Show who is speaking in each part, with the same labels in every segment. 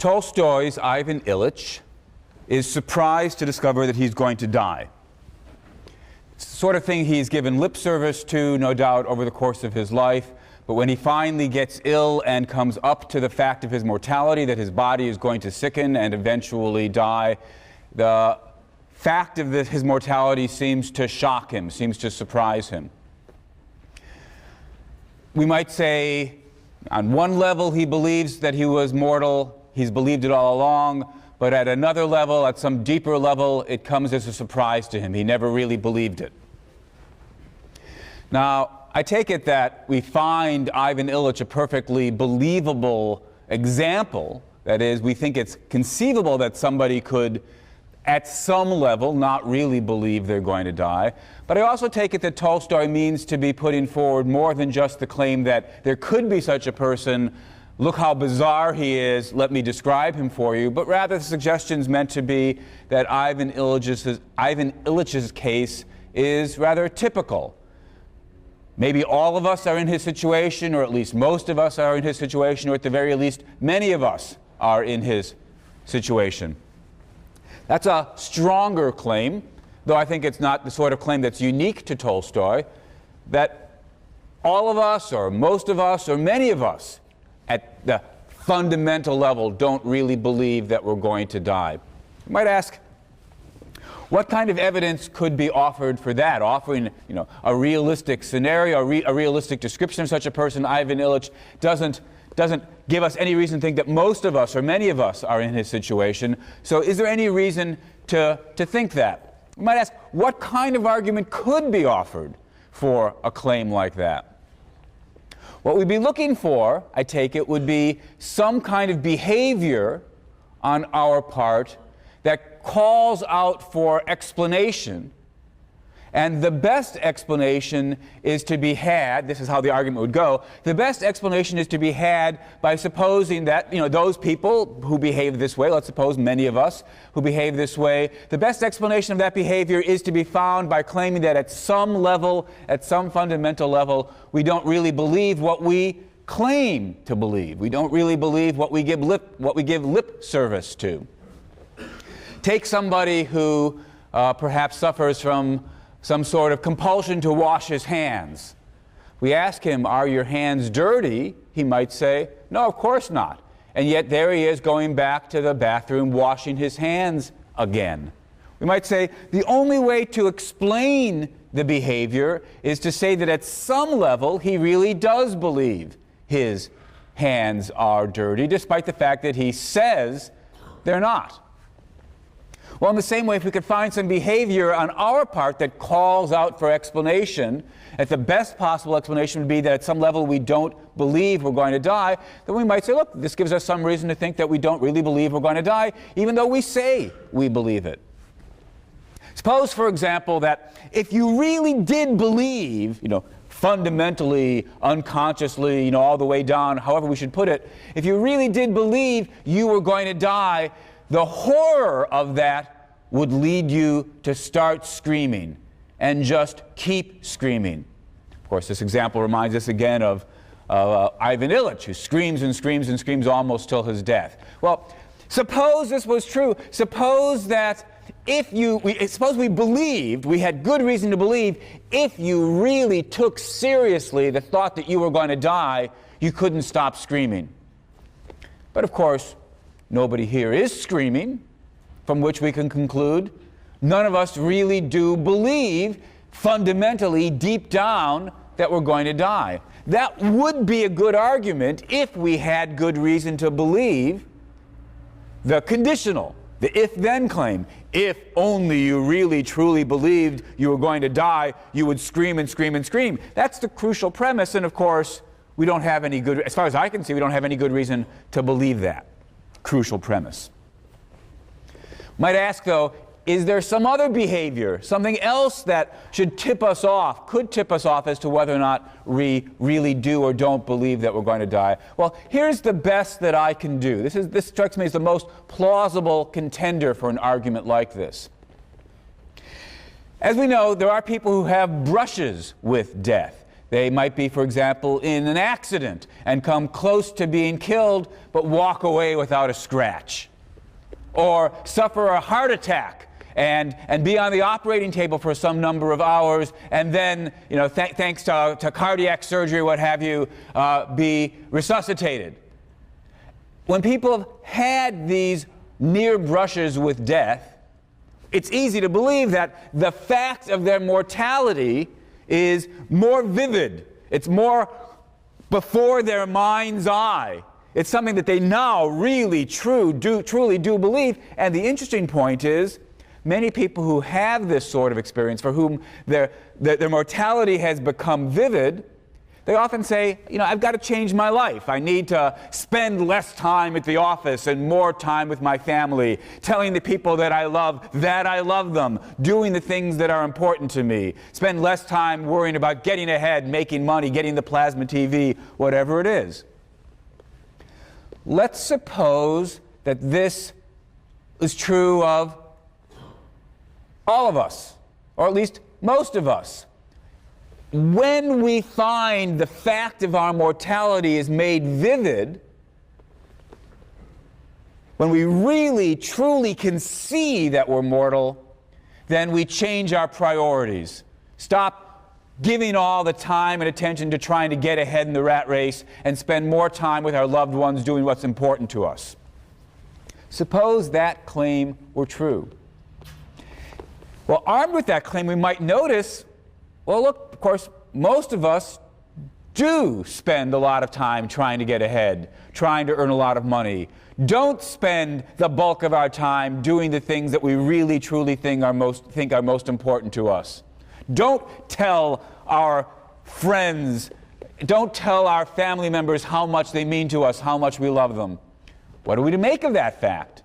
Speaker 1: Tolstoy's Ivan Ilyich is surprised to discover that he's going to die. It's the sort of thing he's given lip service to, no doubt, over the course of his life. But when he finally gets ill and comes up to the fact of his mortality, that his body is going to sicken and eventually die, the fact of his mortality seems to shock him, seems to surprise him. We might say, on one level, he believes that he was mortal. He's believed it all along. But at another level, at some deeper level, it comes as a surprise to him. He never really believed it. Now, I take it that we find Ivan Ilyich a perfectly believable example. That is, we think it's conceivable that somebody could, at some level, not really believe they're going to die. But I also take it that Tolstoy means to be putting forward more than just the claim that there could be such a person. Look how bizarre he is, let me describe him for you. But rather, the suggestion's meant to be that Ivan Ilyich's case is rather typical. Maybe all of us are in his situation, or at least most of us are in his situation, or at the very least, many of us are in his situation. That's a stronger claim, though I think it's not the sort of claim that's unique to Tolstoy, that all of us, or most of us, or many of us, at the fundamental level, don't really believe that we're going to die. You might ask, what kind of evidence could be offered for that? Offering, a realistic scenario, a realistic description of such a person, Ivan Ilyich, doesn't give us any reason to think that most of us or many of us are in his situation. So is there any reason to think that? We might ask, what kind of argument could be offered for a claim like that? What we'd be looking for, I take it, would be some kind of behavior on our part that calls out for explanation. And the best explanation is to be had, this is how the argument would go, the best explanation is to be had by supposing that, those people who behave this way, let's suppose many of us who behave this way, the best explanation of that behavior is to be found by claiming that at some level, at some fundamental level, we don't really believe what we claim to believe. We don't really believe what we give lip service to. Take somebody who perhaps suffers from some sort of compulsion to wash his hands. We ask him, are your hands dirty? He might say, no, of course not. And yet there he is going back to the bathroom washing his hands again. We might say, the only way to explain the behavior is to say that at some level he really does believe his hands are dirty, despite the fact that he says they're not. Well, in the same way, if we could find some behavior on our part that calls out for explanation, that the best possible explanation would be that at some level we don't believe we're going to die, then we might say, look, this gives us some reason to think that we don't really believe we're going to die, even though we say we believe it. Suppose, for example, that if you really did believe, fundamentally, unconsciously, all the way down, however we should put it, if you really did believe you were going to die, the horror of that would lead you to start screaming and just keep screaming. Of course, this example reminds us again of Ivan Ilyich, who screams and screams and screams almost till his death. Well, suppose this was true. Suppose that suppose we believed, we had good reason to believe, if you really took seriously the thought that you were going to die, you couldn't stop screaming. But of course, nobody here is screaming, from which we can conclude none of us really do believe fundamentally, deep down, that we're going to die. That would be a good argument if we had good reason to believe the conditional, the if-then claim. If only you really truly believed you were going to die, you would scream and scream and scream. That's the crucial premise, and of course, we don't have any good, as far as I can see, we don't have any good reason to believe that crucial premise. Might ask, though, is there some other behavior, something else that should tip us off, could tip us off as to whether or not we really do or don't believe that we're going to die? Well, here's the best that I can do. This strikes me as the most plausible contender for an argument like this. As we know, there are people who have brushes with death. They might be, for example, in an accident and come close to being killed but walk away without a scratch. Or suffer a heart attack and be on the operating table for some number of hours and then, thanks to cardiac surgery, what have you, be resuscitated. When people have had these near brushes with death, it's easy to believe that the fact of their mortality is more vivid. It's more before their mind's eye. It's something that they now really truly do believe. And the interesting point is, many people who have this sort of experience, for whom their mortality has become vivid, they often say, I've got to change my life. I need to spend less time at the office and more time with my family, telling the people that I love them, doing the things that are important to me, spend less time worrying about getting ahead, making money, getting the plasma TV, whatever it is. Let's suppose that this is true of all of us, or at least most of us. When we find the fact of our mortality is made vivid, when we really, truly can see that we're mortal, then we change our priorities. Stop giving all the time and attention to trying to get ahead in the rat race and spend more time with our loved ones doing what's important to us. Suppose that claim were true. Well, armed with that claim, we might notice, well, look, of course, most of us do spend a lot of time trying to get ahead, trying to earn a lot of money. Don't spend the bulk of our time doing the things that we really, truly think are most important to us. Don't tell our friends, don't tell our family members how much they mean to us, how much we love them. What are we to make of that fact?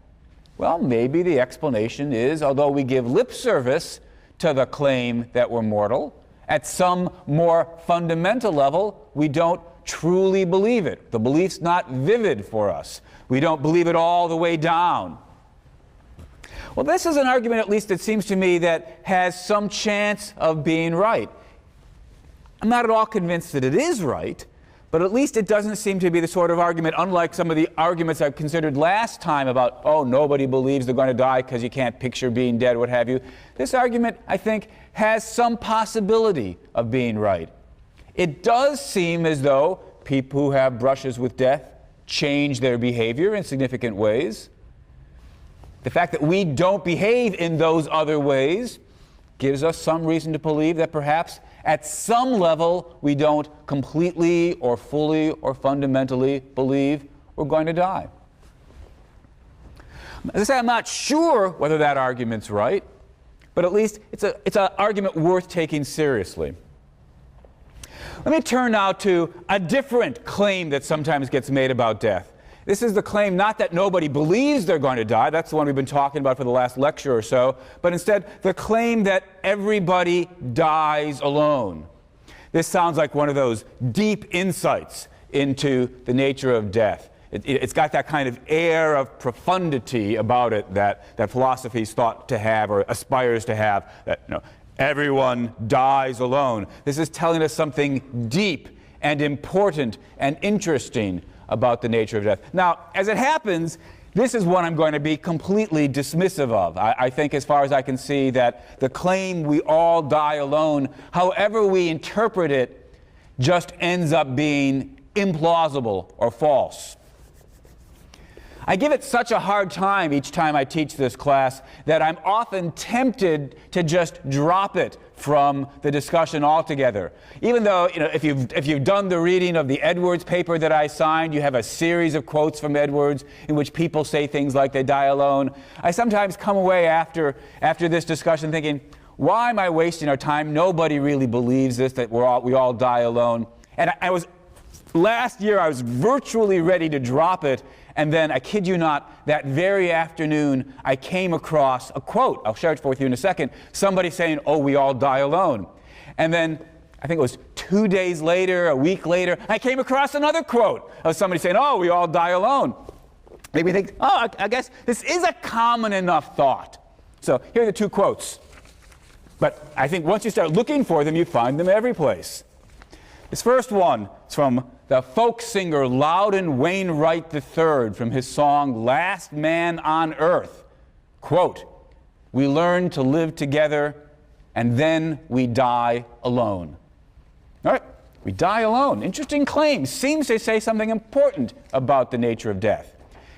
Speaker 1: Well, maybe the explanation is, although we give lip service to the claim that we're mortal, at some more fundamental level, we don't truly believe it. The belief's not vivid for us. We don't believe it all the way down. Well, this is an argument, at least it seems to me, that has some chance of being right. I'm not at all convinced that it is right, but at least it doesn't seem to be the sort of argument, unlike some of the arguments I've considered last time about, oh, nobody believes they're going to die because you can't picture being dead, what have you. This argument, I think, has some possibility of being right. It does seem as though people who have brushes with death change their behavior in significant ways. The fact that we don't behave in those other ways gives us some reason to believe that perhaps at some level we don't completely or fully or fundamentally believe we're going to die. As I say, I'm not sure whether that argument's right, but at least it's an argument worth taking seriously. Let me turn now to a different claim that sometimes gets made about death. This is the claim not that nobody believes they're going to die, that's the one we've been talking about for the last lecture or so, but instead the claim that everybody dies alone. This sounds like one of those deep insights into the nature of death. It's got that kind of air of profundity about it that philosophy's thought to have or aspires to have, that everyone dies alone. This is telling us something deep and important and interesting about the nature of death. Now, as it happens, this is one I'm going to be completely dismissive of. I think, as far as I can see, that the claim we all die alone, however we interpret it, just ends up being implausible or false. I give it such a hard time each time I teach this class that I'm often tempted to just drop it from the discussion altogether. Even though, if you've done the reading of the Edwards paper that I signed, you have a series of quotes from Edwards in which people say things like they die alone. I sometimes come away after this discussion thinking, why am I wasting our time? Nobody really believes this, that we all die alone. And last year I was virtually ready to drop it. And then, I kid you not, that very afternoon, I came across a quote. I'll share it with you in a second. Somebody saying, oh, we all die alone. And then, I think it was 2 days later, a week later, I came across another quote of somebody saying, oh, we all die alone. Made me think, oh, I guess this is a common enough thought. So, here are the two quotes. But I think once you start looking for them, you find them every place. This first one is from the folk singer Loudon Wainwright III from his song Last Man on Earth. Quote, "We learn to live together and then we die alone." All right, we die alone. Interesting claim. Seems to say something important about the nature of death.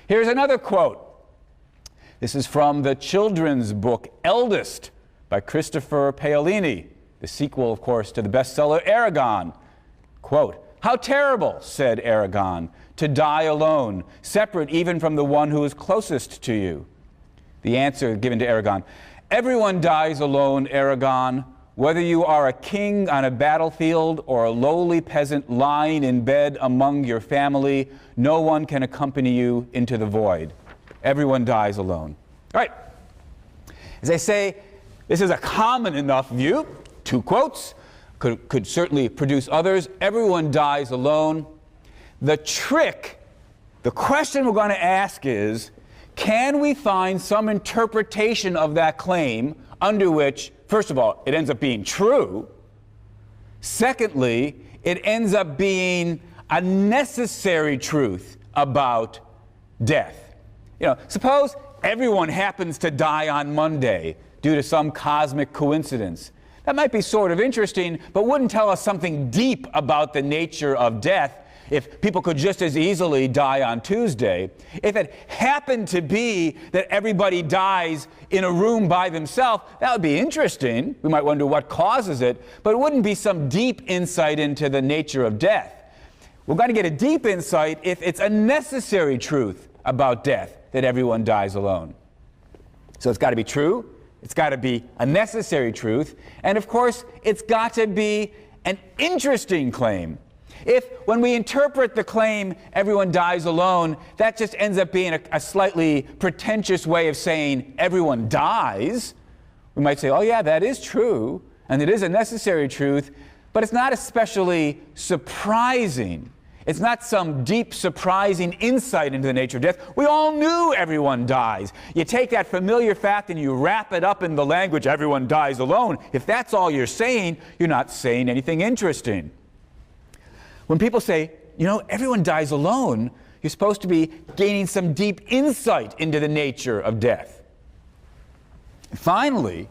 Speaker 1: Here's another quote. This is from the children's book Eldest by Christopher Paolini, the sequel, of course, to the bestseller Aragon. Quote, "How terrible," said Aragon, "to die alone, separate even from the one who is closest to you." The answer given to Aragon, "Everyone dies alone, Aragon, whether you are a king on a battlefield or a lowly peasant lying in bed among your family, no one can accompany you into the void. Everyone dies alone." All right. As I say, this is a common enough view. Two quotes. Could certainly produce others. Everyone dies alone. The trick, the question we're going to ask is, can we find some interpretation of that claim under which, first of all, it ends up being true. Secondly, it ends up being a necessary truth about death. You know, suppose everyone happens to die on Monday due to some cosmic coincidence. That might be sort of interesting, but wouldn't tell us something deep about the nature of death if people could just as easily die on Tuesday. If it happened to be that everybody dies in a room by themselves, that would be interesting. We might wonder what causes it, but it wouldn't be some deep insight into the nature of death. We're going to get a deep insight if it's a necessary truth about death that everyone dies alone. So it's got to be true. It's got to be a necessary truth. And of course, it's got to be an interesting claim. If, when we interpret the claim, everyone dies alone, that just ends up being a slightly pretentious way of saying everyone dies, we might say, oh yeah, that is true, and it is a necessary truth, but it's not especially surprising. It's not some deep, surprising insight into the nature of death. We all knew everyone dies. You take that familiar fact and you wrap it up in the language, everyone dies alone. If that's all you're saying, you're not saying anything interesting. When people say, you know, everyone dies alone, you're supposed to be gaining some deep insight into the nature of death. Finally,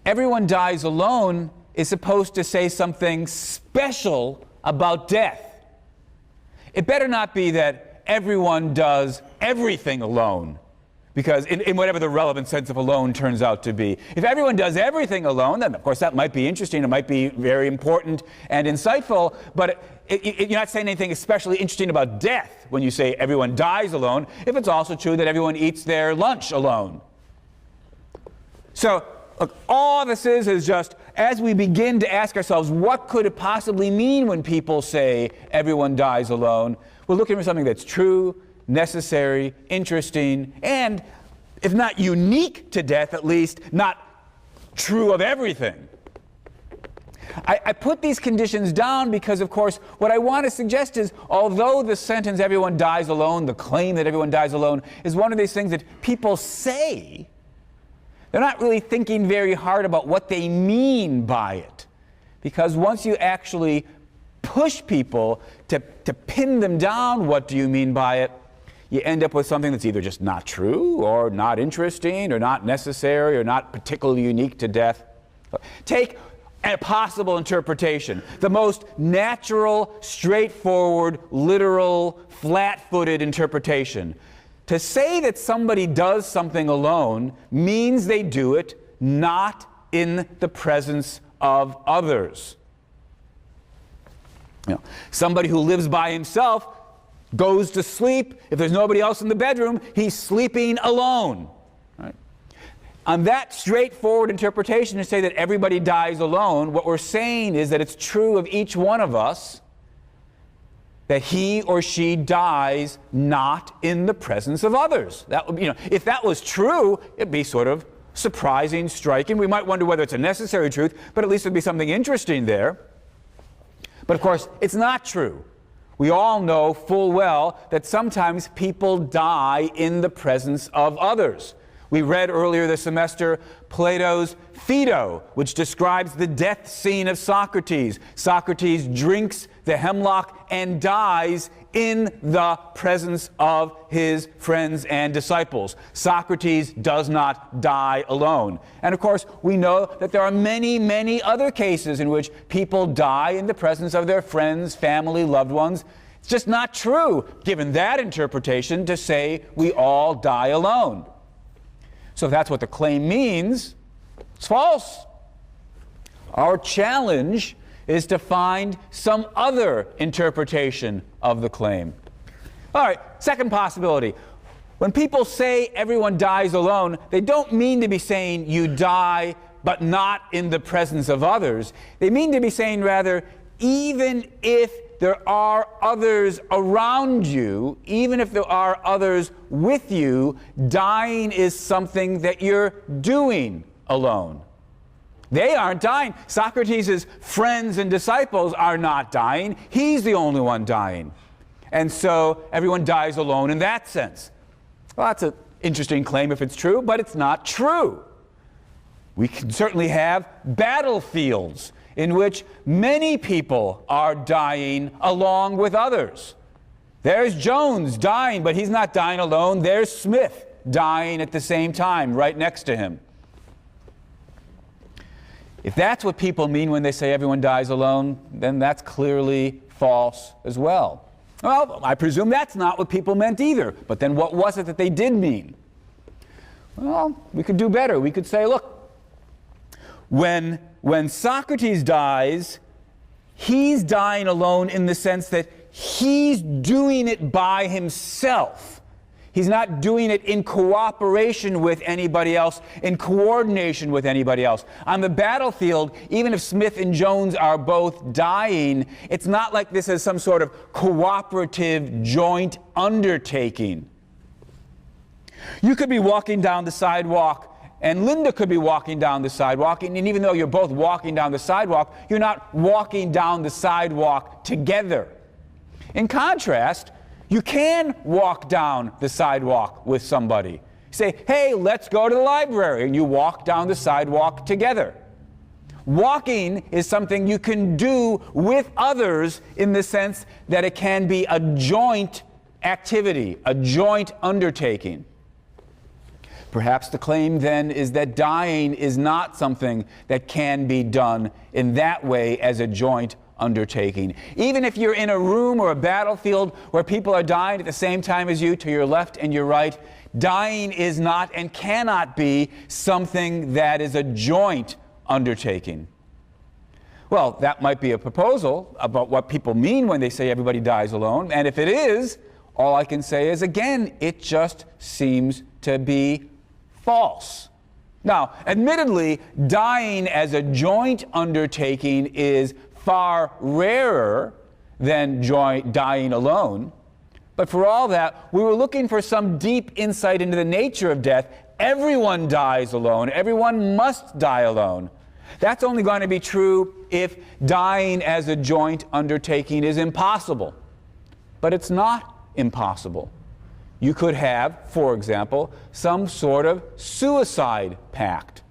Speaker 1: everyone dies alone is supposed to say something special about death. It better not be that everyone does everything alone, because in whatever the relevant sense of alone turns out to be. If everyone does everything alone, then of course that might be interesting, it might be very important and insightful, but you're not saying anything especially interesting about death when you say everyone dies alone, if it's also true that everyone eats their lunch alone. So, look, all this is just, as we begin to ask ourselves, what could it possibly mean when people say everyone dies alone? We're looking for something that's true, necessary, interesting, and, if not unique to death, at least not true of everything. I put these conditions down because, of course, what I want to suggest is, although the sentence everyone dies alone, the claim that everyone dies alone, is one of these things that people say, they're not really thinking very hard about what they mean by it. Because once you actually push people to pin them down, what do you mean by it, you end up with something that's either just not true, or not interesting, or not necessary, or not particularly unique to death. Take a possible interpretation, the most natural, straightforward, literal, flat-footed interpretation. To say that somebody does something alone means they do it not in the presence of others. You know, somebody who lives by himself goes to sleep. If there's nobody else in the bedroom, he's sleeping alone. Right? On that straightforward interpretation to say that everybody dies alone, what we're saying is that it's true of each one of us that he or she dies not in the presence of others. That would, you know, if that was true, it'd be sort of surprising, striking. We might wonder whether it's a necessary truth, but at least there'd be something interesting there. But of course, it's not true. We all know full well that sometimes people die in the presence of others. We read earlier this semester Plato's Phaedo, which describes the death scene of Socrates. Socrates drinks the hemlock and dies in the presence of his friends and disciples. Socrates does not die alone. And of course, we know that there are many, many other cases in which people die in the presence of their friends, family, loved ones. It's just not true, given that interpretation, to say we all die alone. So if that's what the claim means, it's false. Our challenge is to find some other interpretation of the claim. All right, second possibility. When people say everyone dies alone, they don't mean to be saying you die but not in the presence of others. They mean to be saying, rather, even if there are others around you, even if there are others with you, dying is something that you're doing alone. They aren't dying. Socrates' friends and disciples are not dying. He's the only one dying. And so everyone dies alone in that sense. Well, that's an interesting claim if it's true, but it's not true. We can certainly have battlefields in which many people are dying along with others. There's Jones dying, but he's not dying alone. There's Smith dying at the same time, right next to him. If that's what people mean when they say everyone dies alone, then that's clearly false as well. Well, I presume that's not what people meant either. But then what was it that they did mean? Well, we could do better. We could say, look, when Socrates dies, he's dying alone in the sense that he's doing it by himself. He's not doing it in cooperation with anybody else, in coordination with anybody else. On the battlefield, even if Smith and Jones are both dying, it's not like this is some sort of cooperative joint undertaking. You could be walking down the sidewalk, and Linda could be walking down the sidewalk, and even though you're both walking down the sidewalk, you're not walking down the sidewalk together. In contrast, you can walk down the sidewalk with somebody. You say, hey, let's go to the library, and you walk down the sidewalk together. Walking is something you can do with others in the sense that it can be a joint activity, a joint undertaking. Perhaps the claim then is that dying is not something that can be done in that way as a joint undertaking. Even if you're in a room or a battlefield where people are dying at the same time as you, to your left and your right, dying is not and cannot be something that is a joint undertaking. Well, that might be a proposal about what people mean when they say everybody dies alone, and if it is, all I can say is, again, it just seems to be false. Now, admittedly, dying as a joint undertaking is far rarer than dying alone. But for all that, we were looking for some deep insight into the nature of death. Everyone dies alone. Everyone must die alone. That's only going to be true if dying as a joint undertaking is impossible. But it's not impossible. You could have, for example, some sort of suicide pact.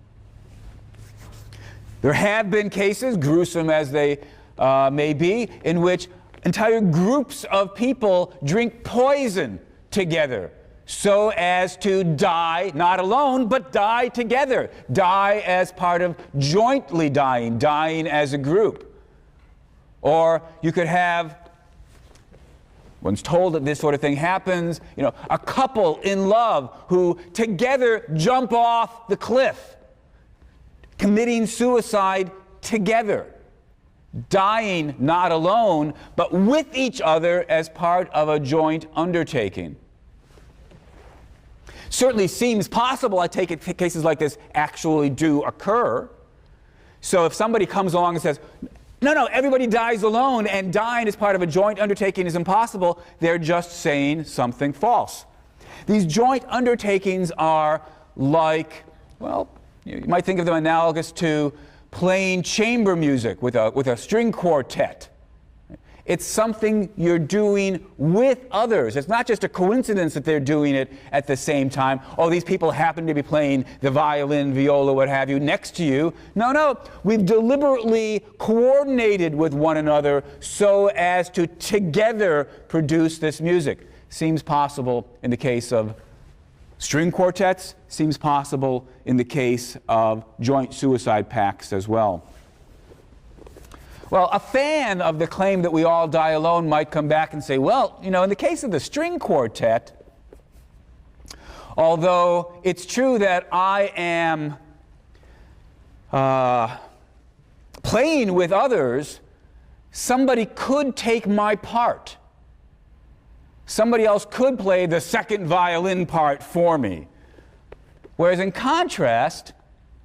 Speaker 1: There have been cases, gruesome as they may be, in which entire groups of people drink poison together so as to die, not alone, but die together. Die as part of jointly dying, dying as a group. Or you could have, one's told that this sort of thing happens, a couple in love who together jump off the cliff, committing suicide together, dying not alone, but with each other as part of a joint undertaking. Certainly seems possible. I take it cases like this actually do occur. So if somebody comes along and says, no, everybody dies alone, and dying as part of a joint undertaking is impossible, they're just saying something false. These joint undertakings are like, well, you might think of them analogous to playing chamber music with a string quartet. It's something you're doing with others. It's not just a coincidence that they're doing it at the same time. Oh, these people happen to be playing the violin, viola, what have you, next to you. No. We've deliberately coordinated with one another so as to together produce this music. Seems possible in the case of string quartets, seems possible in the case of joint suicide pacts as well. Well, a fan of the claim that we all die alone might come back and say, well, in the case of the string quartet, although it's true that I am playing with others, somebody could take my part. Somebody else could play the second violin part for me. Whereas in contrast,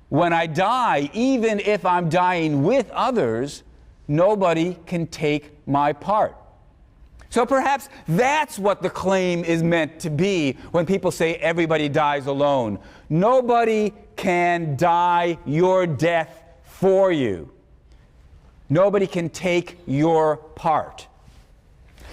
Speaker 1: when I die, even if I'm dying with others, nobody can take my part. So perhaps that's what the claim is meant to be when people say everybody dies alone. Nobody can die your death for you. Nobody can take your part.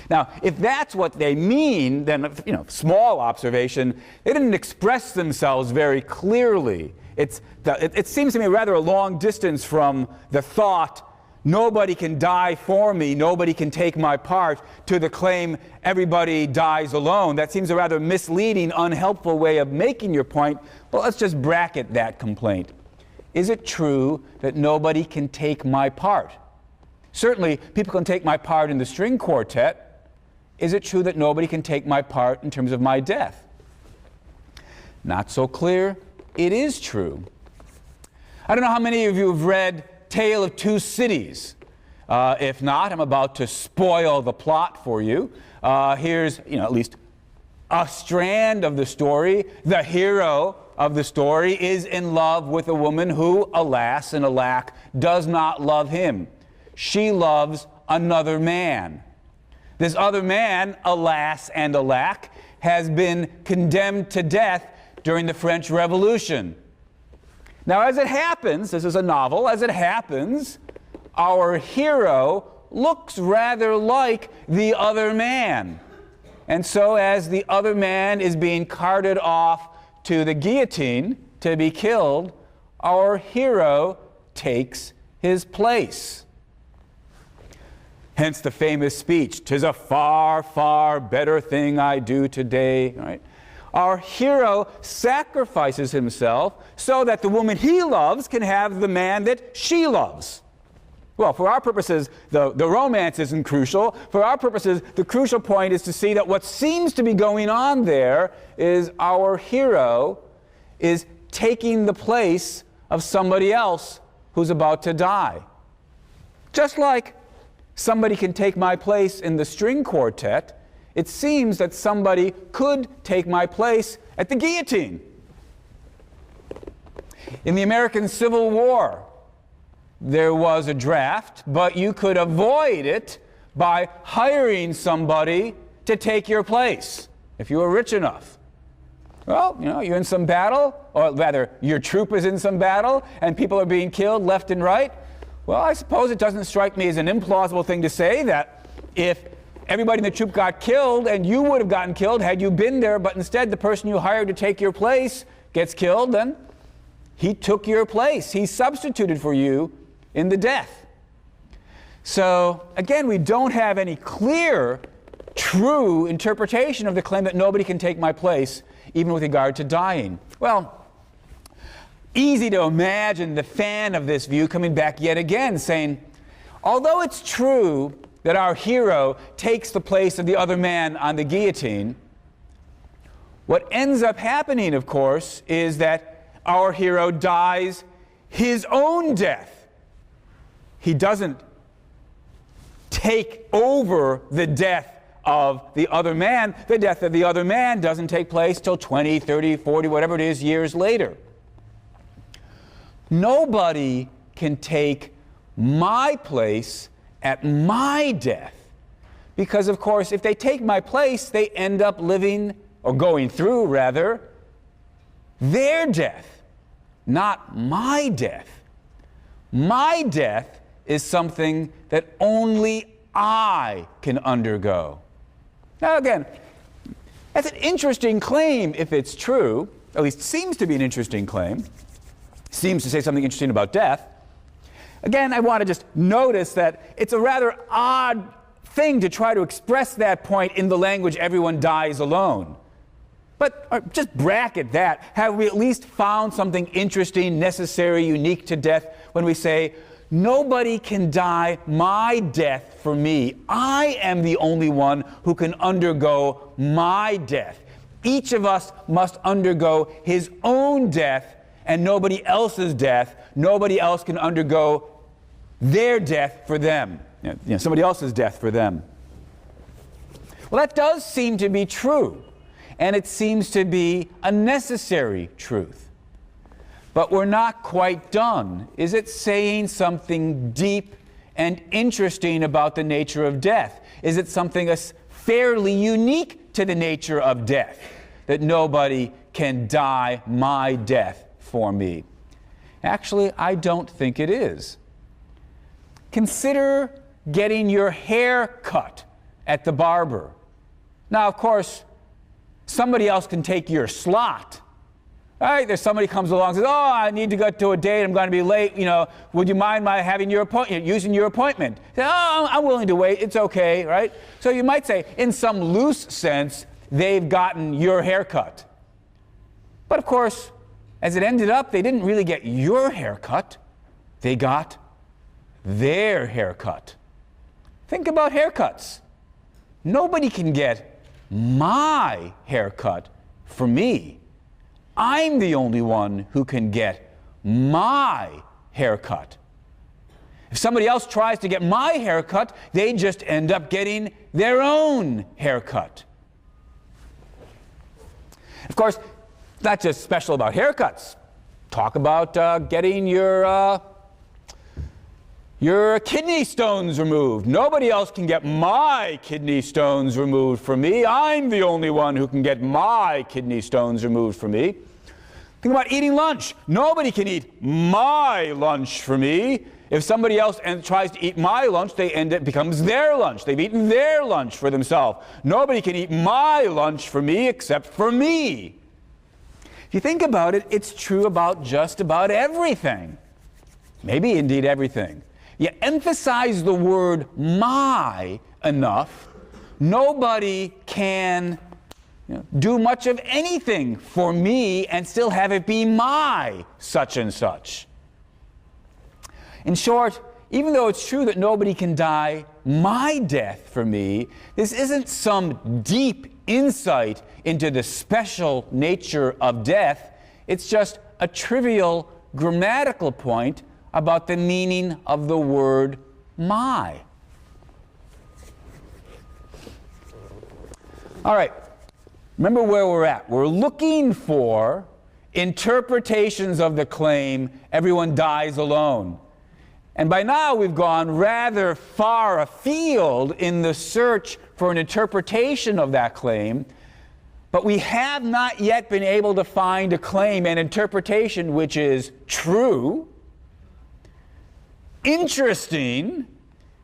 Speaker 1: Now, if that's what they mean, then, small observation, they didn't express themselves very clearly. It seems to me rather a long distance from the thought, nobody can die for me, nobody can take my part, to the claim everybody dies alone. That seems a rather misleading, unhelpful way of making your point. But let's just bracket that complaint. Is it true that nobody can take my part? Certainly, people can take my part in the string quartet. Is it true that nobody can take my part in terms of my death? Not so clear. It is true. I don't know how many of you have read Tale of Two Cities. If not, I'm about to spoil the plot for you. Here's, at least a strand of the story. The hero of the story is in love with a woman who, alas and alack, does not love him. She loves another man. This other man, alas and alack, has been condemned to death during the French Revolution. Now, as it happens, this is a novel, as it happens, our hero looks rather like the other man. And so as the other man is being carted off to the guillotine to be killed, our hero takes his place. Hence the famous speech, "'Tis a far, far better thing I do today." Right? Our hero sacrifices himself so that the woman he loves can have the man that she loves. Well, for our purposes, the romance isn't crucial. For our purposes, the crucial point is to see that what seems to be going on there is our hero is taking the place of somebody else who's about to die. Just like somebody can take my place in the string quartet, it seems that somebody could take my place at the guillotine. In the American Civil War, there was a draft, but you could avoid it by hiring somebody to take your place, if you were rich enough. Well, you're in some battle, or rather, your troop is in some battle, and people are being killed left and right. Well, I suppose it doesn't strike me as an implausible thing to say that if everybody in the troop got killed and you would have gotten killed had you been there, but instead the person you hired to take your place gets killed, then he took your place. He substituted for you in the death. So, again, we don't have any clear, true interpretation of the claim that nobody can take my place, even with regard to dying. Well, easy to imagine the fan of this view coming back yet again, saying, although it's true that our hero takes the place of the other man on the guillotine, what ends up happening, of course, is that our hero dies his own death. He doesn't take over the death of the other man. The death of the other man doesn't take place till 20, 30, 40, whatever it is, years later. Nobody can take my place at my death, because, of course, if they take my place, they end up living, or going through, rather, their death, not my death. My death is something that only I can undergo. Now again, that's an interesting claim if it's true, at least seems to be an interesting claim, seems to say something interesting about death. Again, I want to just notice that it's a rather odd thing to try to express that point in the language everyone dies alone. But just bracket that. Have we at least found something interesting, necessary, unique to death when we say, nobody can die my death for me. I am the only one who can undergo my death. Each of us must undergo his own death and nobody else's death. Nobody else can undergo their death for them. Somebody else's death for them. Well, that does seem to be true, and it seems to be a necessary truth. But we're not quite done. Is it saying something deep and interesting about the nature of death? Is it something fairly unique to the nature of death, that nobody can die my death for me? Actually, I don't think it is. Consider getting your hair cut at the barber. Now, of course, somebody else can take your slot. All right, there's somebody comes along and says, oh, I need to go to a date, I'm going to be late, would you mind my having your appointment, using your appointment? Say, oh, I'm willing to wait, it's okay, right? So you might say, in some loose sense, they've gotten your haircut. But of course, as it ended up, they didn't really get your haircut, they got their haircut. Think about haircuts. Nobody can get my haircut for me. I'm the only one who can get my haircut. If somebody else tries to get my haircut, they just end up getting their own haircut. Of course, it's not just special about haircuts. Talk about getting your kidney stones removed. Nobody else can get my kidney stones removed for me. I'm the only one who can get my kidney stones removed for me. Think about eating lunch. Nobody can eat my lunch for me. If somebody else tries to eat my lunch, it becomes their lunch. They've eaten their lunch for themselves. Nobody can eat my lunch for me except for me. If you think about it, it's true about just about everything. Maybe indeed everything. You emphasize the word my enough, nobody can do much of anything for me and still have it be my such and such. In short, even though it's true that nobody can die my death for me, this isn't some deep insight into the special nature of death. It's just a trivial grammatical point about the meaning of the word my. All right, remember where we're at. We're looking for interpretations of the claim, everyone dies alone. And by now we've gone rather far afield in the search for an interpretation of that claim, but we have not yet been able to find a claim, an interpretation which is true, interesting,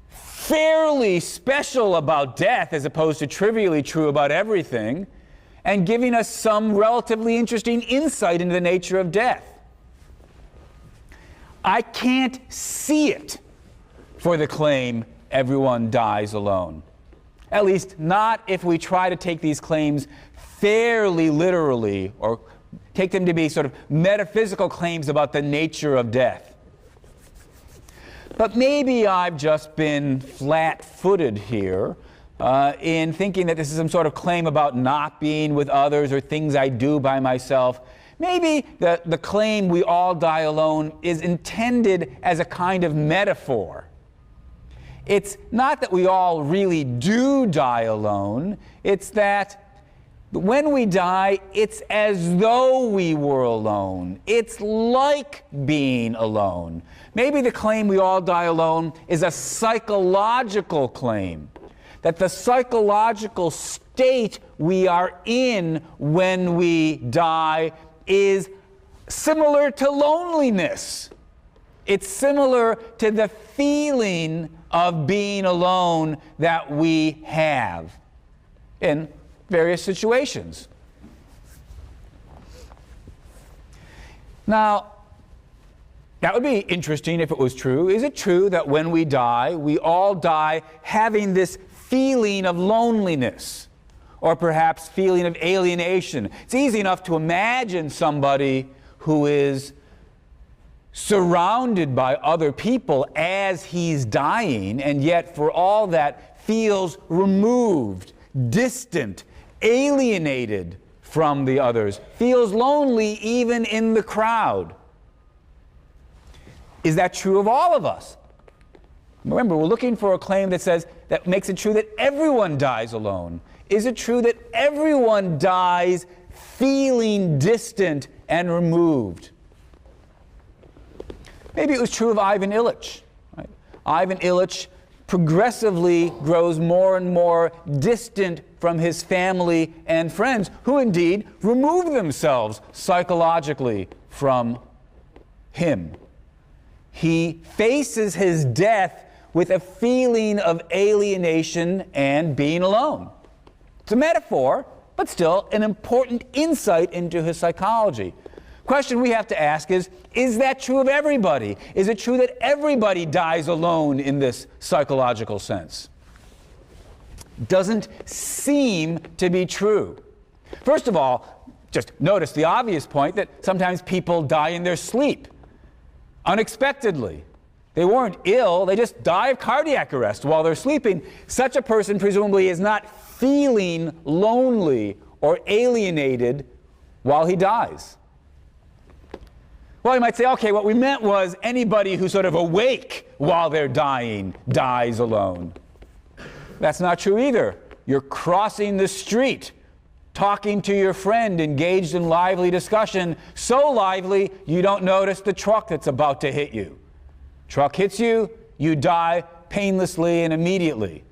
Speaker 1: fairly special about death as opposed to trivially true about everything, and giving us some relatively interesting insight into the nature of death. I can't see it for the claim, everyone dies alone. At least not if we try to take these claims fairly literally, or take them to be sort of metaphysical claims about the nature of death. But maybe I've just been flat-footed here in thinking that this is some sort of claim about not being with others or things I do by myself. Maybe the claim we all die alone is intended as a kind of metaphor. It's not that we all really do die alone. It's that when we die, it's as though we were alone. It's like being alone. Maybe the claim we all die alone is a psychological claim, that the psychological state we are in when we die is similar to loneliness. It's similar to the feeling of being alone that we have in various situations. Now, that would be interesting if it was true. Is it true that when we die, we all die having this feeling of loneliness, or perhaps feeling of alienation? It's easy enough to imagine somebody who is surrounded by other people as he's dying, and yet for all that feels removed, distant, alienated from the others, feels lonely even in the crowd. Is that true of all of us? Remember, we're looking for a claim that makes it true that everyone dies alone. Is it true that everyone dies feeling distant and removed? Maybe it was true of Ivan Illich. Right? Ivan Illich progressively grows more and more distant from his family and friends, who indeed remove themselves psychologically from him. He faces his death with a feeling of alienation and being alone. It's a metaphor, but still an important insight into his psychology. Question we have to ask is that true of everybody? Is it true that everybody dies alone in this psychological sense? Doesn't seem to be true. First of all, just notice the obvious point that sometimes people die in their sleep, unexpectedly. They weren't ill, they just die of cardiac arrest while they're sleeping. Such a person presumably is not feeling lonely or alienated while he dies. Well, you might say, okay, what we meant was anybody who's sort of awake while they're dying dies alone. That's not true either. You're crossing the street, talking to your friend, engaged in lively discussion, so lively you don't notice the truck that's about to hit you. Truck hits you, you die painlessly and immediately.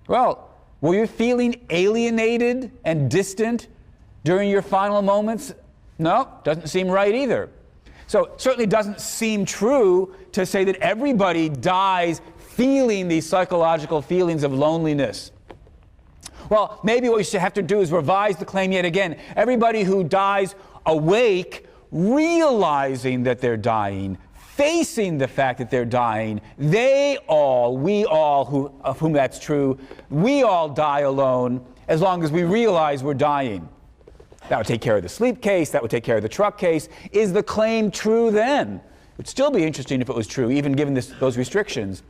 Speaker 1: Well, were you feeling alienated and distant during your final moments? No, doesn't seem right either. So it certainly doesn't seem true to say that everybody dies feeling these psychological feelings of loneliness. Well, maybe what we should have to do is revise the claim yet again. Everybody who dies awake, realizing that they're dying, facing the fact that they're dying, we all, of whom that's true, we all die alone as long as we realize we're dying. That would take care of the sleep case, that would take care of the truck case. Is the claim true then? It would still be interesting if it was true, even given those restrictions.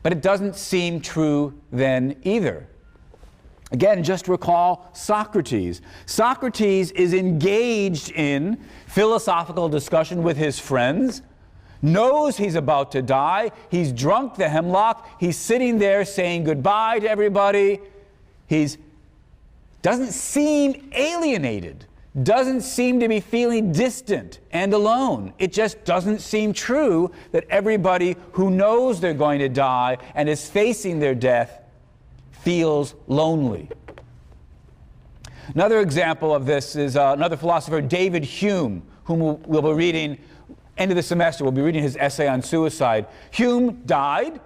Speaker 1: But it doesn't seem true then either. Again, just recall Socrates. Socrates is engaged in philosophical discussion with his friends, knows he's about to die, he's drunk the hemlock, he's sitting there saying goodbye to everybody, doesn't seem alienated, doesn't seem to be feeling distant and alone. It just doesn't seem true that everybody who knows they're going to die and is facing their death feels lonely. Another example of this is another philosopher, David Hume, whom we'll be reading end of the semester. We'll be reading his essay on suicide. Hume died,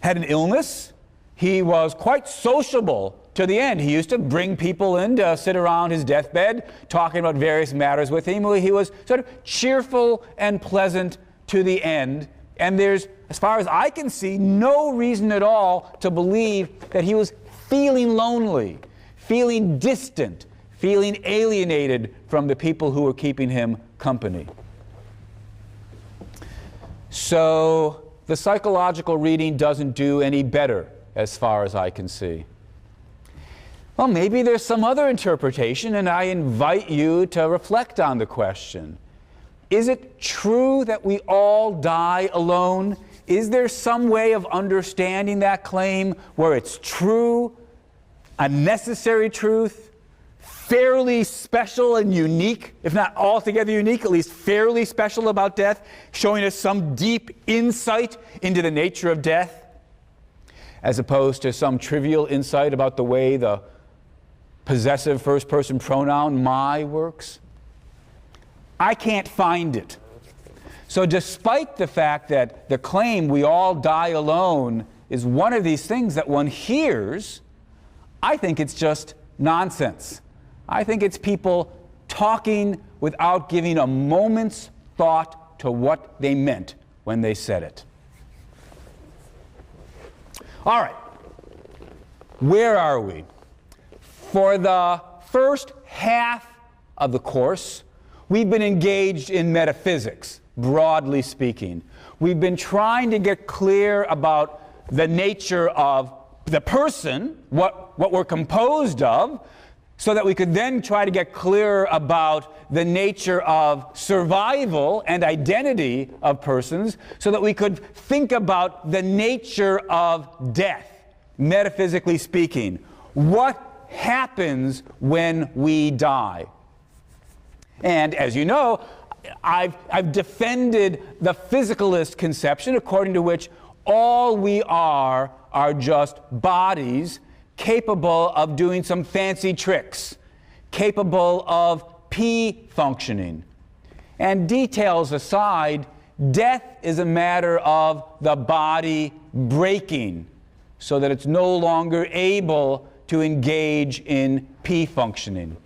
Speaker 1: had an illness. He was quite sociable to the end. He used to bring people in to sit around his deathbed, talking about various matters with him. He was sort of cheerful and pleasant to the end. And there's, as far as I can see, no reason at all to believe that he was feeling lonely, feeling distant, feeling alienated from the people who were keeping him company. So the psychological reading doesn't do any better as far as I can see. Well, maybe there's some other interpretation, and I invite you to reflect on the question. Is it true that we all die alone? Is there some way of understanding that claim where it's true, a necessary truth, fairly special and unique, if not altogether unique, at least fairly special about death, showing us some deep insight into the nature of death, as opposed to some trivial insight about the way the possessive first-person pronoun my works? I can't find it. So despite the fact that the claim we all die alone is one of these things that one hears, I think it's just nonsense. I think it's people talking without giving a moment's thought to what they meant when they said it. All right, where are we? For the first half of the course, we've been engaged in metaphysics, broadly speaking. We've been trying to get clear about the nature of the person, what we're composed of, so that we could then try to get clearer about the nature of survival and identity of persons, so that we could think about the nature of death, metaphysically speaking. What happens when we die? And as you know, I've defended the physicalist conception according to which all we are just bodies capable of doing some fancy tricks, capable of P functioning. And details aside, death is a matter of the body breaking so that it's no longer able to engage in P functioning.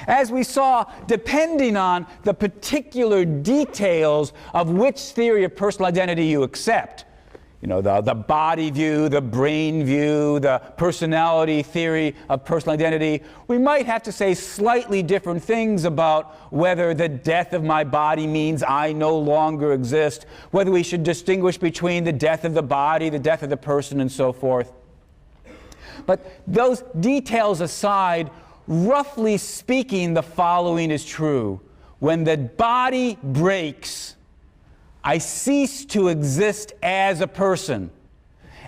Speaker 1: As we saw, depending on the particular details of which theory of personal identity you accept, you know, the body view, the brain view, the personality theory of personal identity, we might have to say slightly different things about whether the death of my body means I no longer exist, whether we should distinguish between the death of the body, the death of the person, and so forth. But those details aside, roughly speaking, the following is true. When the body breaks, I cease to exist as a person.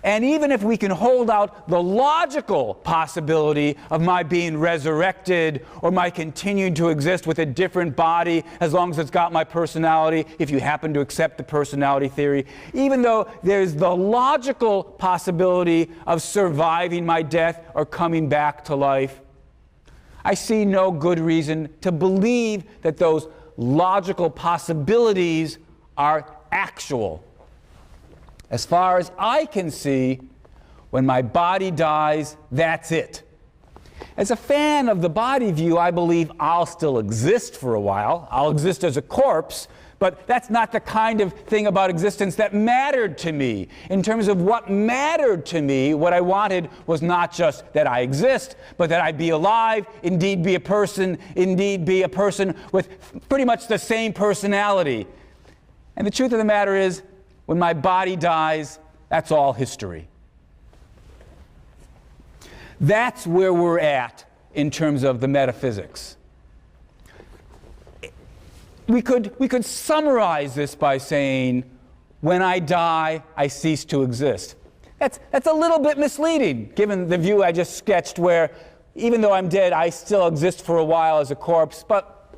Speaker 1: And even if we can hold out the logical possibility of my being resurrected or my continuing to exist with a different body as long as it's got my personality, if you happen to accept the personality theory, even though there's the logical possibility of surviving my death or coming back to life, I see no good reason to believe that those logical possibilities are actual. As far as I can see, when my body dies, that's it. As a fan of the body view, I believe I'll still exist for a while. I'll exist as a corpse, but that's not the kind of thing about existence that mattered to me. In terms of what mattered to me, what I wanted was not just that I exist, but that I be alive, indeed be a person with pretty much the same personality. And the truth of the matter is, when my body dies, that's all history. That's where we're at in terms of the metaphysics. We could summarize this by saying, when I die, I cease to exist. That's a little bit misleading, given the view I just sketched, where even though I'm dead, I still exist for a while as a corpse. But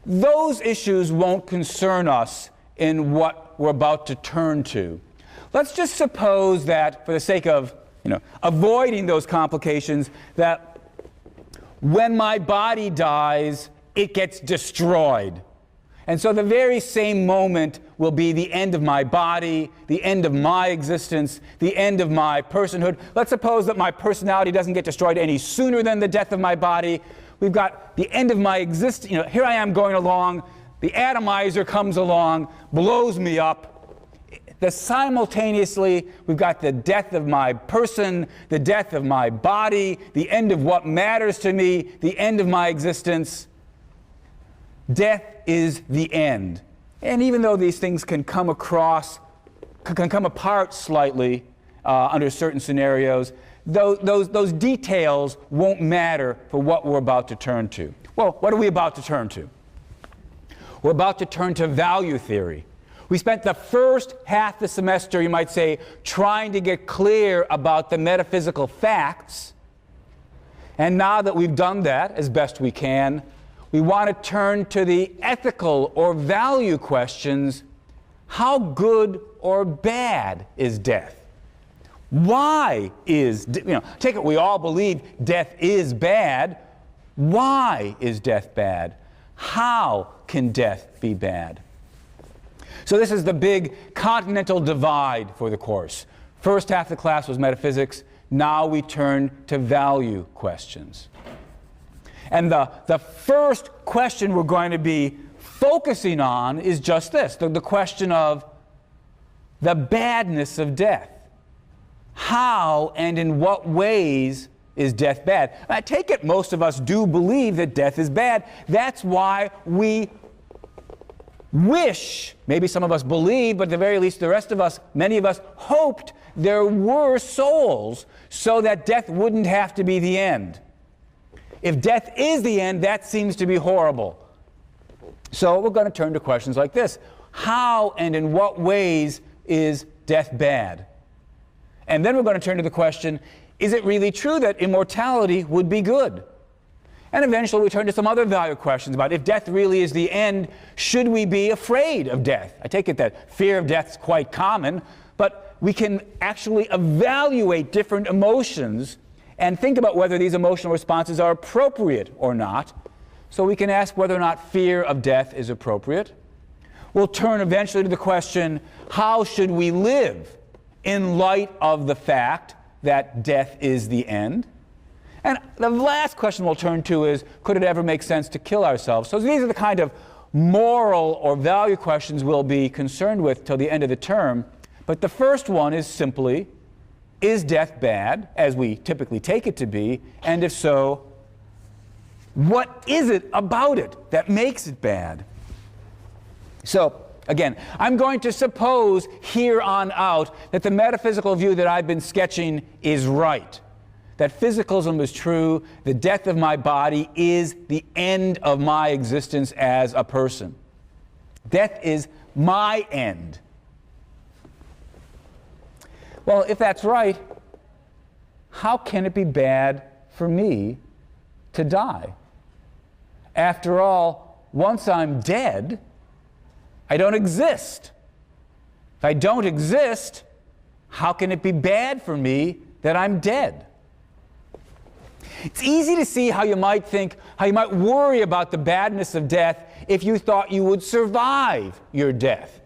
Speaker 1: those issues won't concern us in what we're about to turn to. Let's just suppose that, for the sake of avoiding those complications, that when my body dies, it gets destroyed. And so the very same moment will be the end of my body, the end of my existence, the end of my personhood. Let's suppose that my personality doesn't get destroyed any sooner than the death of my body. We've got the end of my existence. Here I am going along. The atomizer comes along, blows me up. Simultaneously, we've got the death of my person, the death of my body, the end of what matters to me, the end of my existence. Death is the end. And even though these things can come apart slightly under certain scenarios, those details won't matter for what we're about to turn to. Well, what are we about to turn to? We're about to turn to value theory. We spent the first half of the semester, you might say, trying to get clear about the metaphysical facts. And now that we've done that as best we can, we want to turn to the ethical or value questions. How good or bad is death? Why is, take it we all believe death is bad. Why is death bad? How can death be bad? So this is the big continental divide for the course. First half of the class was metaphysics. Now we turn to value questions. And the first question we're going to be focusing on is just this, the question of the badness of death. How and in what ways is death bad? I take it most of us do believe that death is bad. That's why we wish, maybe some of us believe, but at the very least the rest of us, many of us hoped there were souls so that death wouldn't have to be the end. If death is the end, that seems to be horrible. So we're going to turn to questions like this. How and in what ways is death bad? And then we're going to turn to the question, is it really true that immortality would be good? And eventually we turn to some other value questions about if death really is the end, should we be afraid of death? I take it that fear of death is quite common, but we can actually evaluate different emotions and think about whether these emotional responses are appropriate or not. So we can ask whether or not fear of death is appropriate. We'll turn eventually to the question, how should we live in light of the fact that death is the end? And the last question we'll turn to is, could it ever make sense to kill ourselves? So these are the kind of moral or value questions we'll be concerned with till the end of the term. But the first one is simply, is death bad, as we typically take it to be? And if so, what is it about it that makes it bad? So, again, I'm going to suppose here on out that the metaphysical view that I've been sketching is right. That physicalism is true, the death of my body is the end of my existence as a person. Death is my end. Well, if that's right, how can it be bad for me to die? After all, once I'm dead, I don't exist. If I don't exist, how can it be bad for me that I'm dead? It's easy to see how you might worry about the badness of death if you thought you would survive your death.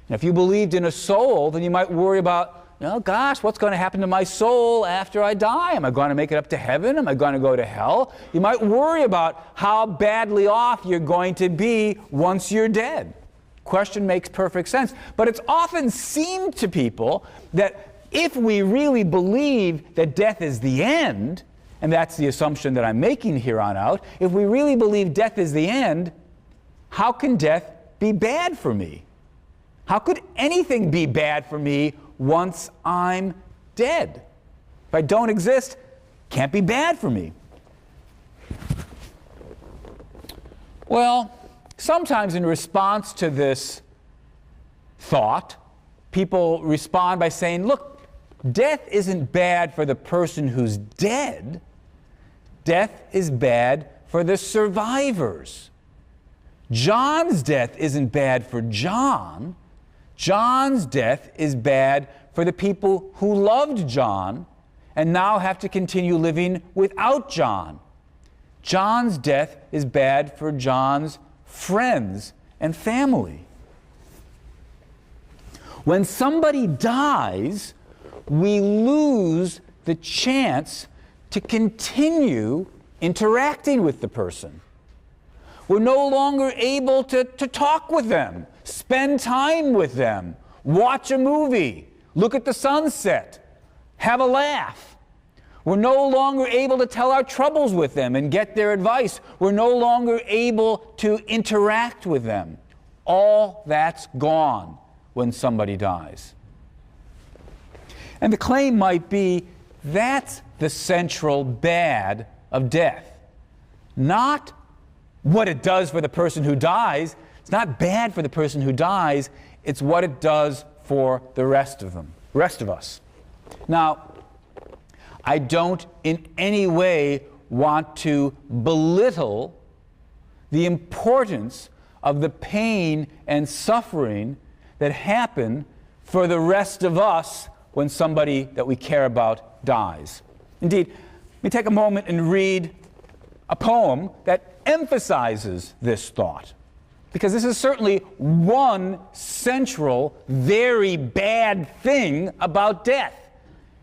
Speaker 1: And if you believed in a soul, then you might worry about, oh gosh, what's going to happen to my soul after I die? Am I going to make it up to heaven? Am I going to go to hell? You might worry about how badly off you're going to be once you're dead. Question makes perfect sense. But it's often seemed to people that if we really believe that death is the end, and that's the assumption that I'm making here on out, if we really believe death is the end, how can death be bad for me? How could anything be bad for me once I'm dead? If I don't exist, it can't be bad for me. Well, sometimes in response to this thought, people respond by saying, look, death isn't bad for the person who's dead. Death is bad for the survivors. John's death isn't bad for John. John's death is bad for the people who loved John and now have to continue living without John. John's death is bad for John's friends and family. When somebody dies, we lose the chance to continue interacting with the person. We're no longer able to talk with them, spend time with them, watch a movie, look at the sunset, have a laugh. We're no longer able to tell our troubles with them and get their advice. We're no longer able to interact with them. All that's gone when somebody dies. And the claim might be that's the central bad of death. Not what it does for the person who dies. It's not bad for the person who dies. It's what it does for the rest of us. Now, I don't in any way want to belittle the importance of the pain and suffering that happen for the rest of us when somebody that we care about dies. Indeed, let me take a moment and read a poem that emphasizes this thought. because this is certainly one central, very bad thing about death.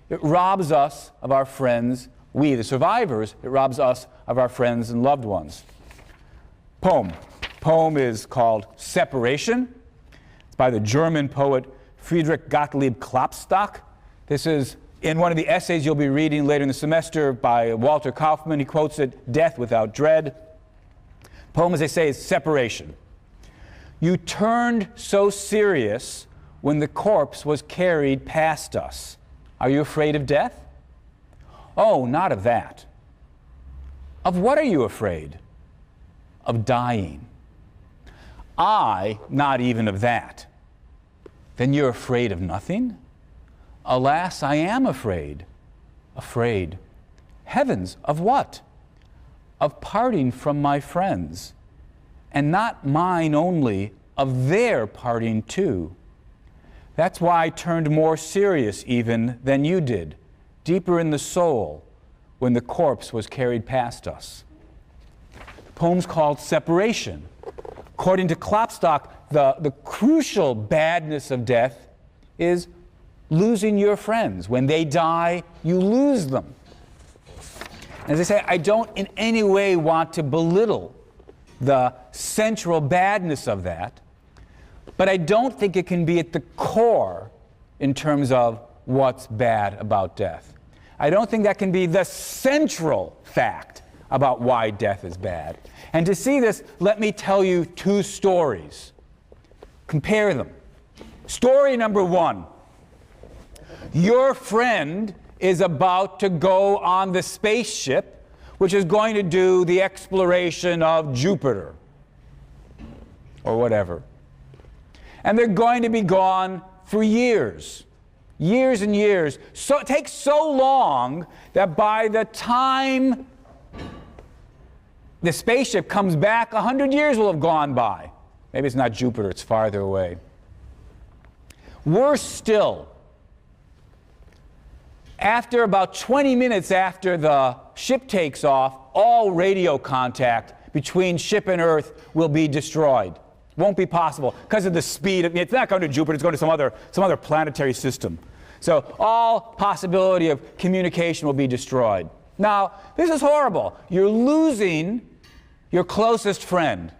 Speaker 1: It robs us of our friends, we, the survivors, it robs us of our friends and loved ones. Poem. Poem is called Separation. It's by the German poet Friedrich Gottlieb Klopstock. This is in one of the essays you'll be reading later in the semester by Walter Kaufmann. He quotes it, "Death without dread." Poem, as they say, is separation. You turned so serious when the corpse was carried past us. Are you afraid of death? Oh, not of that. Of what are you afraid? Of dying. I, not even of that. Then you're afraid of nothing? Alas, I am afraid. Afraid. Heavens, of what? Of parting from my friends, and not mine only, of their parting too. That's why I turned more serious even than you did, deeper in the soul, when the corpse was carried past us. The poem's called Separation. According to Klopstock, the crucial badness of death is losing your friends. When they die, you lose them. As I say, I don't in any way want to belittle the central badness of that, but I don't think it can be at the core in terms of what's bad about death. I don't think that can be the central fact about why death is bad. And to see this, let me tell you two stories. Compare them. Story number one. Your friend is about to go on the spaceship which is going to do the exploration of Jupiter or whatever. And they're going to be gone for years. Years and years. So it takes so long that by the time the spaceship comes back, 100 years will have gone by. Maybe it's not Jupiter, it's farther away. Worse still, after about 20 minutes after the ship takes off, all radio contact between ship and Earth will be destroyed. Won't be possible because of the speed. It's not going to Jupiter, it's going to some other planetary system. So all possibility of communication will be destroyed. Now, this is horrible. You're losing your closest friend.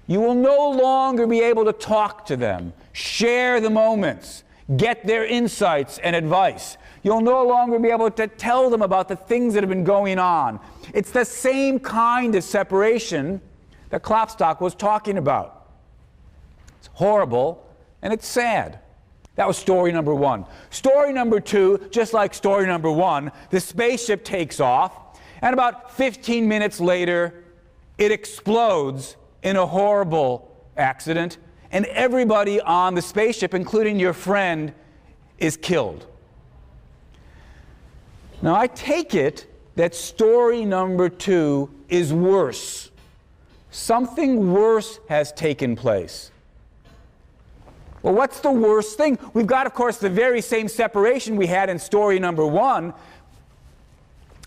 Speaker 1: You will no longer be able to talk to them, share the moments, get their insights and advice. You'll no longer be able to tell them about the things that have been going on. It's the same kind of separation that Klopstock was talking about. It's horrible and it's sad. That was story number one. Story number two, just like story number one, the spaceship takes off, and about 15 minutes later, it explodes in a horrible accident, and everybody on the spaceship, including your friend, is killed. Now, I take it that story number two is worse. Something worse has taken place. Well, what's the worst thing? We've got, of course, the very same separation we had in story number one.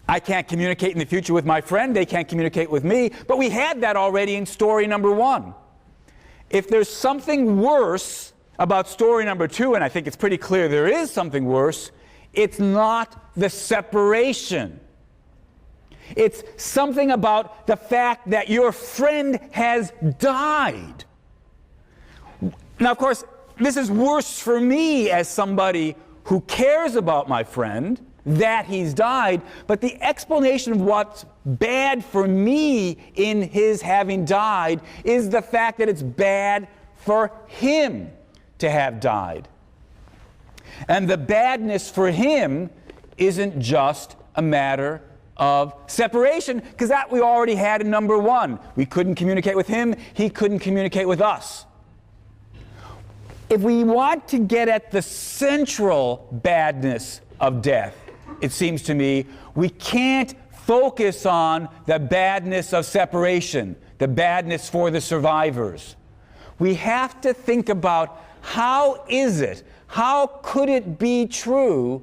Speaker 1: I can't communicate in the future with my friend, they can't communicate with me, but we had that already in story number one. If there's something worse about story number two, and I think it's pretty clear there is something worse, it's not the separation. It's something about the fact that your friend has died. Now, of course, this is worse for me as somebody who cares about my friend, that he's died, but the explanation of what's bad for me in his having died is the fact that it's bad for him to have died. And the badness for him isn't just a matter of separation, because that we already had in number one. We couldn't communicate with him, he couldn't communicate with us. If we want to get at the central badness of death, it seems to me, we can't focus on the badness of separation, the badness for the survivors. We have to think about how could it be true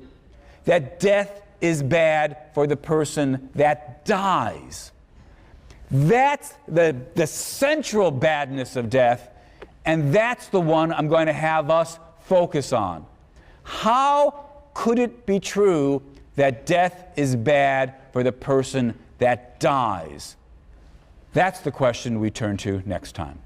Speaker 1: that death is bad for the person that dies? That's the central badness of death, and that's the one I'm going to have us focus on. How could it be true that death is bad for the person that dies? That's the question we turn to next time.